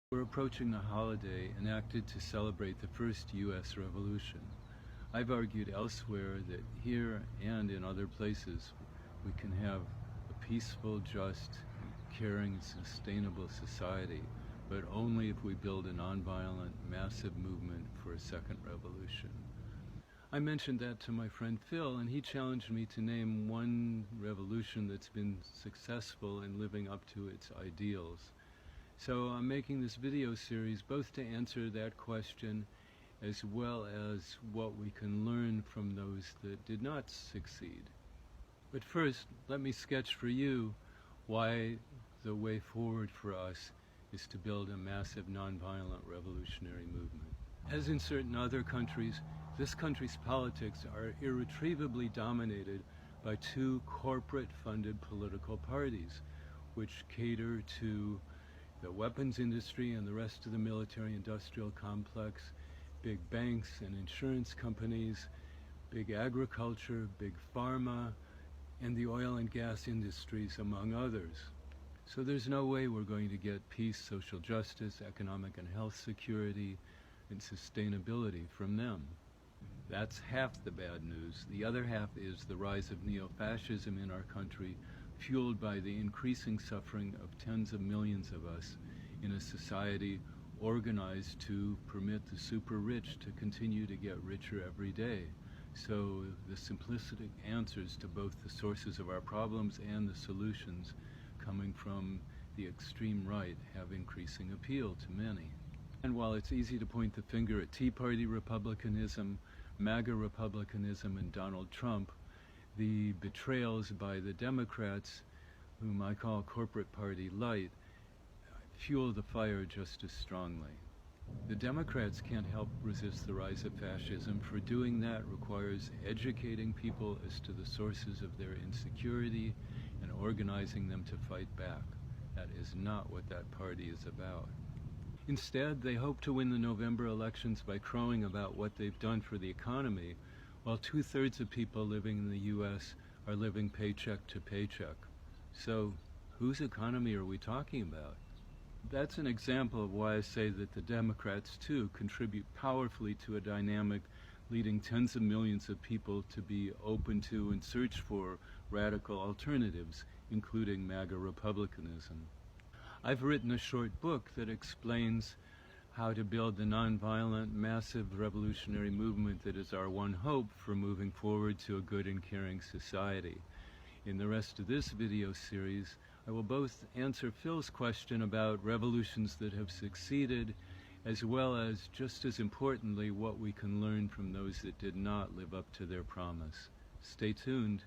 We're approaching a holiday enacted to celebrate the first U.S. revolution. I've argued elsewhere that here and in other places we can have a peaceful, just, caring, and sustainable society, but only if we build a nonviolent, massive movement for a second revolution. I mentioned that to my friend Phil, and he challenged me to name one revolution that's been successful in living up to its ideals. So I'm making this video series both to answer that question as well as what we can learn from those that did not succeed. But first, let me sketch for you why the way forward for us is to build a massive nonviolent revolutionary movement. As in certain other countries, this country's politics are irretrievably dominated by two corporate-funded political parties, which cater to the weapons industry and the rest of the military-industrial complex, big banks and insurance companies, big agriculture, big pharma, and the oil and gas industries, among others. So there's no way we're going to get peace, social justice, economic and health security, and sustainability from them. That's half the bad news. The other half is the rise of neo-fascism in our country, fueled by the increasing suffering of tens of millions of us in a society organized to permit the super rich to continue to get richer every day. So the simplistic answers to both the sources of our problems and the solutions coming from the extreme right have increasing appeal to many. And while it's easy to point the finger at Tea Party republicanism, MAGA republicanism, and Donald Trump, the betrayals by the Democrats, whom I call corporate party light, fuel the fire just as strongly. The Democrats can't help resist the rise of fascism, for doing that requires educating people as to the sources of their insecurity and organizing them to fight back. That is not what that party is about. Instead, they hope to win the November elections by crowing about what they've done for the economy, while 2/3 of people living in the U.S. are living paycheck to paycheck. So, whose economy are we talking about? That's an example of why I say that the Democrats, too, contribute powerfully to a dynamic leading tens of millions of people to be open to and search for radical alternatives, including MAGA republicanism. I've written a short book that explains how to build the nonviolent, massive revolutionary movement that is our one hope for moving forward to a good and caring society. In the rest of this video series, I will both answer Phil's question about revolutions that have succeeded, as well as, just as importantly, what we can learn from those that did not live up to their promise. Stay tuned.